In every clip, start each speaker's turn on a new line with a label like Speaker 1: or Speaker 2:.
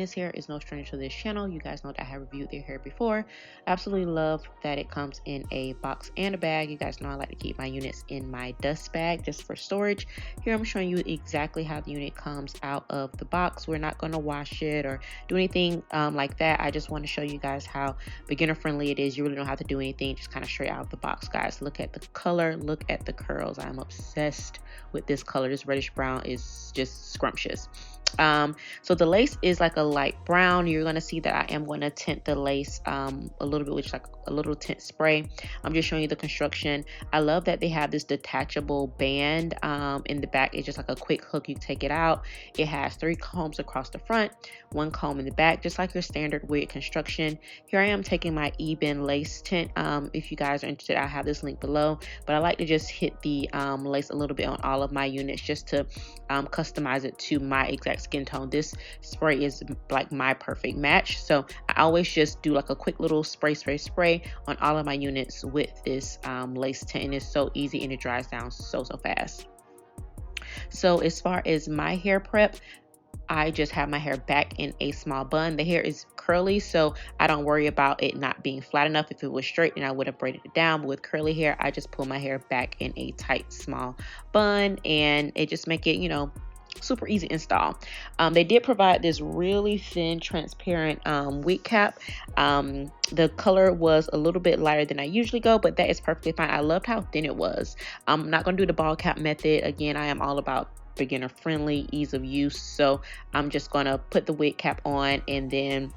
Speaker 1: Unice Hair is no stranger to this channel. You guys know that I have reviewed their hair before. Absolutely love that it comes in a box and a bag. You guys know I like to keep my units in my dust bag just for storage. Here I'm showing you exactly how the unit comes out of the box. We're not going to wash it or do anything like that. I just want to show you guys how beginner friendly it is. You really don't have to do anything, just kind of straight out of the box, guys. Look at the color, look at the curls. I'm obsessed with this color. This reddish brown is just scrumptious. So the lace is like a light brown. You're going to see that I am going to tint the lace a little bit with like a little tint spray. I'm just showing you the construction. I love that they have this detachable band in the back. It's just like a quick hook. You take it out. It has 3 combs across the front, 1 comb in the back, just like your standard wig construction. Here I am taking my ebin lace tint. If you guys are interested, I'll have this link below, but I like to just hit the lace a little bit on all of my units just to customize it to my exact skin tone. This spray is like my perfect match, so I always just do like a quick little spray on all of my units with this lace tint, and it's so easy and it dries down so fast. So as far as my hair prep, I just have my hair back in a small bun. The hair is curly, so I don't worry about it not being flat enough. If it was straight, then I would have braided it down. But with curly hair, I just pull my hair back in a tight small bun, and it just make it, you know, super easy install. They did provide this really thin transparent wig cap. The color was a little bit lighter than I usually go, but that is perfectly fine. I loved how thin it was. I'm not going to do the ball cap method. Again, I am all about beginner friendly, ease of use, so I'm just going to put the wig cap on and then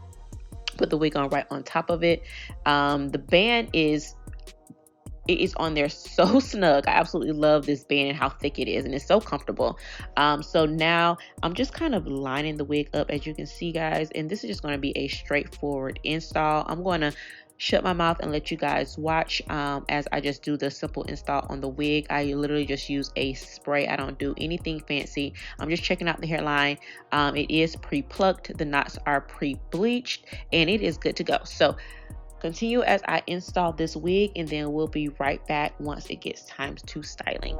Speaker 1: put the wig on right on top of it. The band is on there so snug. I absolutely love this band and how thick it is, and it's so comfortable. So now I'm just kind of lining the wig up, as you can see, guys, and this is just going to be a straightforward install. I'm going to shut my mouth and let you guys watch as I just do the simple install on the wig. I literally just use a spray. I don't do anything fancy. I'm just checking out the hairline. It is pre-plucked, the knots are pre-bleached, and it is good to go. So continue as I install this wig, and then we'll be right back once it gets time to styling.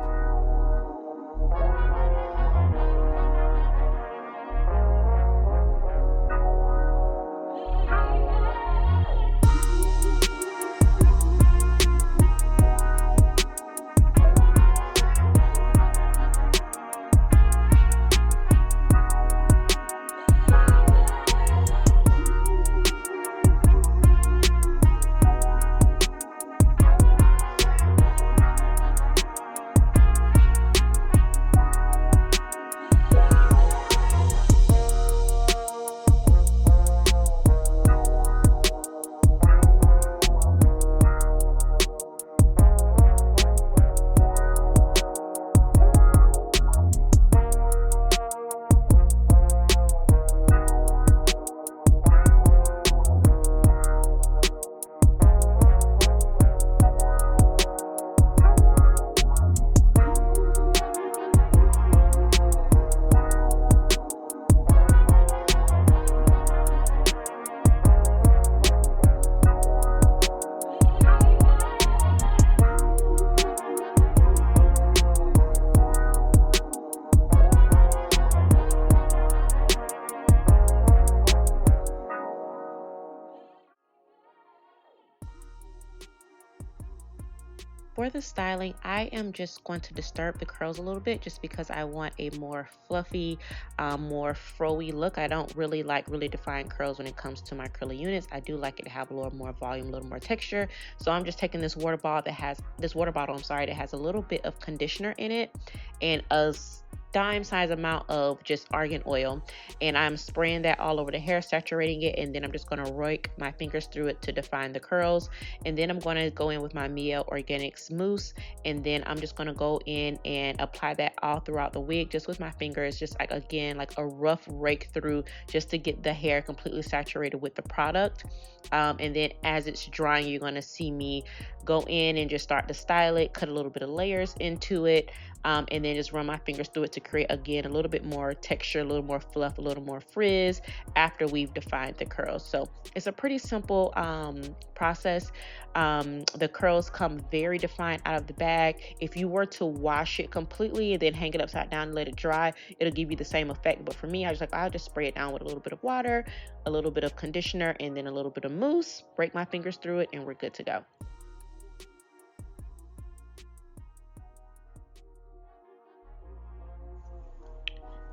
Speaker 1: For the styling, I am just going to disturb the curls a little bit just because I want a more fluffy, more fro-y look. I don't really like really defined curls when it comes to my curly units. I do like it to have a little more volume, a little more texture. So I'm just taking this water bottle that has that has a little bit of conditioner in it and a dime size amount of just argan oil, and I'm spraying that all over the hair, saturating it, and then I'm just going to rake my fingers through it to define the curls. And then I'm going to go in with my Mielle Organics mousse, and then I'm just going to go in and apply that all throughout the wig just with my fingers, just like, again, like a rough rake through, just to get the hair completely saturated with the product. And then as it's drying, you're going to see me go in and just start to style it, cut a little bit of layers into it, and then just run my fingers through it to create, again, a little bit more texture, a little more fluff, a little more frizz after we've defined the curls. So it's a pretty simple process. The curls come very defined out of the bag. If you were to wash it completely and then hang it upside down and let it dry, it'll give you the same effect. But for me, I'll just spray it down with a little bit of water, a little bit of conditioner, and then a little bit of mousse, break my fingers through it, and we're good to go.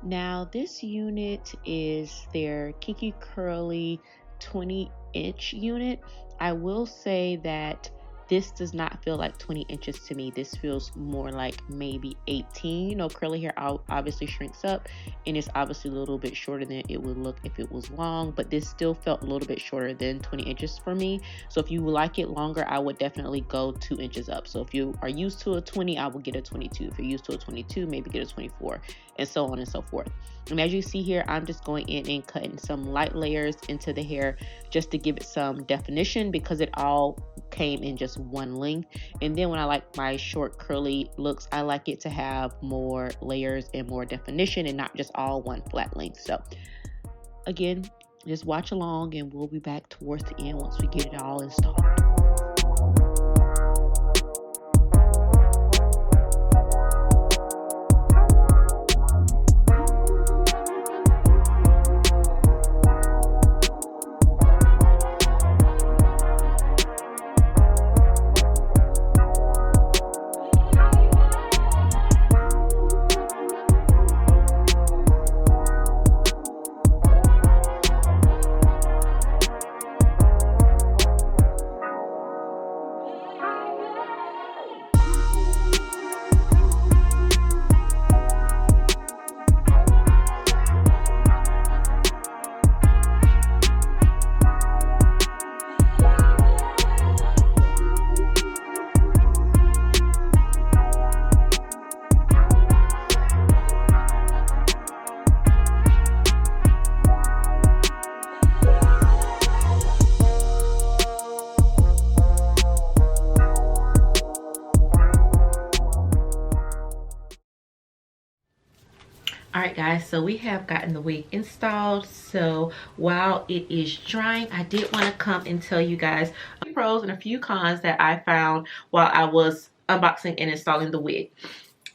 Speaker 1: Now this unit is their Kinky Curly 20-inch unit. I will say that this does not feel like 20 inches to me. This feels more like maybe 18. You know, curly hair obviously shrinks up, and it's obviously a little bit shorter than it would look if it was long, but this still felt a little bit shorter than 20 inches for me. So if you like it longer, I would definitely go 2 inches up. So if you are used to a 20, I would get a 22. If you're used to a 22, maybe get a 24, and so on and so forth. And as you see here, I'm just going in and cutting some light layers into the hair just to give it some definition, because it all came in just one length. And then when I like my short curly looks, I like it to have more layers and more definition and not just all one flat length. So again, just watch along and we'll be back towards the end once we get it all installed. Alright guys, so we have gotten the wig installed. So while it is drying, I did want to come and tell you guys a few pros and a few cons that I found while I was unboxing and installing the wig.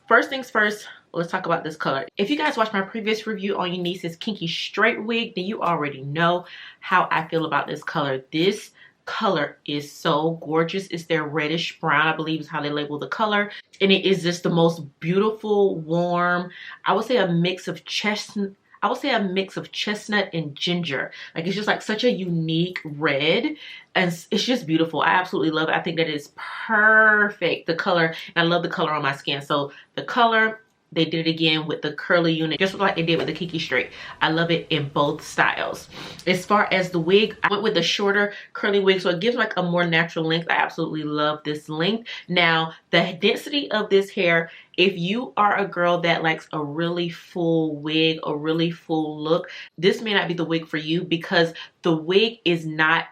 Speaker 1: First things first, let's talk about this color. If you guys watched my previous review on Unice's Kinky straight wig, then you already know how I feel about this color. This color is so gorgeous. It's their reddish brown, I believe is how they label the color, and it is just the most beautiful, warm, I would say a mix of chestnut and ginger. Like, it's just like such a unique red, and it's just beautiful. I absolutely love it. I think that is perfect, the color, and I love the color on my skin. So the color, they did it again with the curly unit, just like they did with the Kinky straight. I love it in both styles. As far as the wig, I went with the shorter curly wig, so it gives like a more natural length. I absolutely love this length. Now, the density of this hair, if you are a girl that likes a really full wig, a really full look, this may not be the wig for you, because the wig is not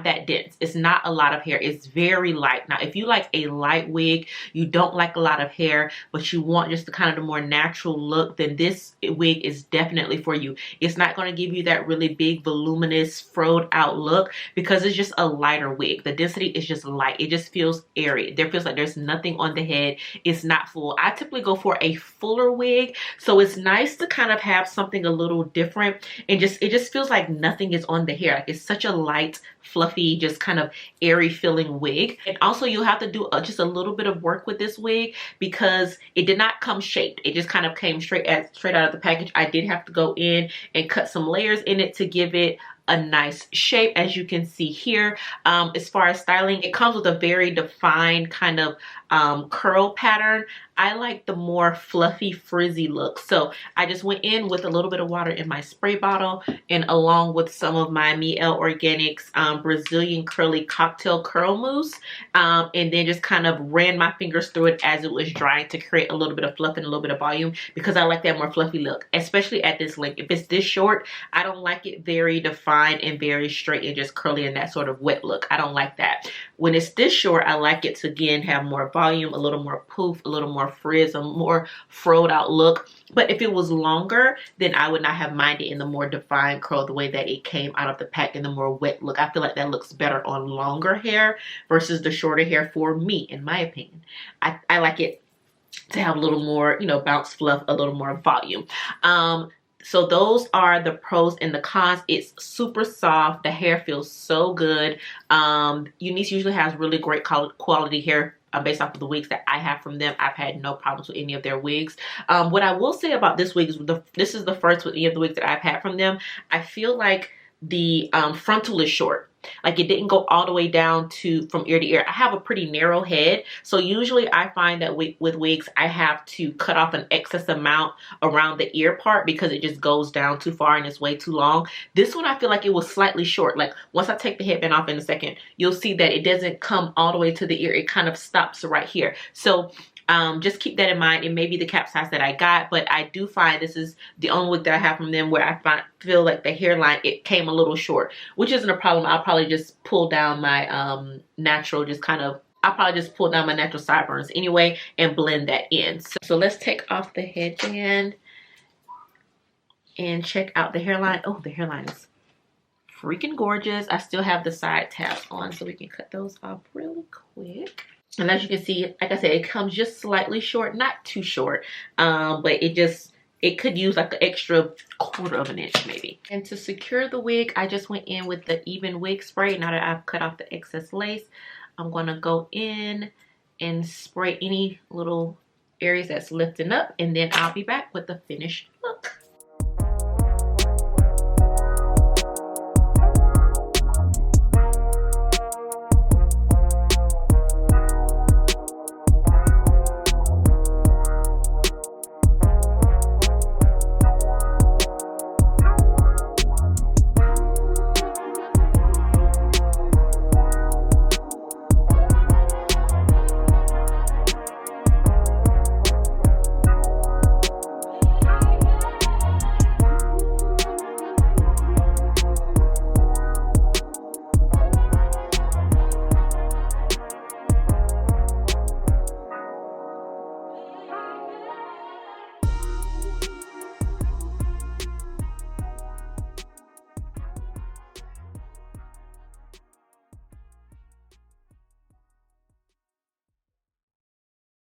Speaker 1: that dense. It's not a lot of hair. It's very light. Now, if you like a light wig, you don't like a lot of hair, but you want just the kind of the more natural look, then this wig is definitely for you. It's not going to give you that really big, voluminous, froed out look, because it's just a lighter wig. The density is just light. It just feels airy. There feels like there's nothing on the head. It's not full. I typically go for a fuller wig, so it's nice to kind of have something a little different, and it just feels like nothing is on the hair. Like, it's such a light, fluffy, just kind of airy feeling wig. And also, you'll have to do just a little bit of work with this wig, because it did not come shaped. It just kind of came straight out of the package. I did have to go in and cut some layers in it to give it a nice shape, as you can see here. As far as styling, it comes with a very defined kind of curl pattern. I like the more fluffy, frizzy look, so I just went in with a little bit of water in my spray bottle, and along with some of my Yall Organics Brazilian curly cocktail curl mousse, and then just kind of ran my fingers through it as it was drying to create a little bit of fluff and a little bit of volume, because I like that more fluffy look, especially at this length. If it's this short, I don't like it very defined and very straight and just curly and that sort of wet look. I don't like that. When it's this short, I like it to, again, have more volume, volume, a little more poof, a little more frizz, a more froed out look. But if it was longer, then I would not have minded in the more defined curl, the way that it came out of the pack, in the more wet look. I feel like that looks better on longer hair versus the shorter hair for me, in my opinion. I like it to have a little more, you know, bounce fluff, a little more volume. So those are the pros and the cons. It's super soft. The hair feels so good. Unice usually has really great quality hair based off of the wigs that I have from them. I've had no problems with any of their wigs. What I will say about this wig is this is the first with any of the wigs that I've had from them. I feel like the frontal is short. Like it didn't go all the way down to from ear to ear. I have a pretty narrow head, so usually I find that with wigs I have to cut off an excess amount around the ear part because it just goes down too far and it's way too long. This one I feel like it was slightly short. Like once I take the headband off in a second, you'll see that it doesn't come all the way to the ear. It kind of stops right here. So just keep that in mind. It may be the cap size that I got, but I do find this is the only wig that I have from them where I feel like the hairline, it came a little short, which isn't a problem. I'll probably just pull down my natural, I'll probably just pull down my natural sideburns anyway and blend that in. So let's take off the headband and check out the hairline. Oh, the hairline is freaking gorgeous. I still have the side tabs on, so we can cut those off really quick. And as you can see, like I said, it comes just slightly short, not too short, but it could use like an extra 1/4 of an inch maybe. And to secure the wig, I just went in with the even wig spray. Now that I've cut off the excess lace, I'm gonna go in and spray any little areas that's lifting up, and then I'll be back with the finished look.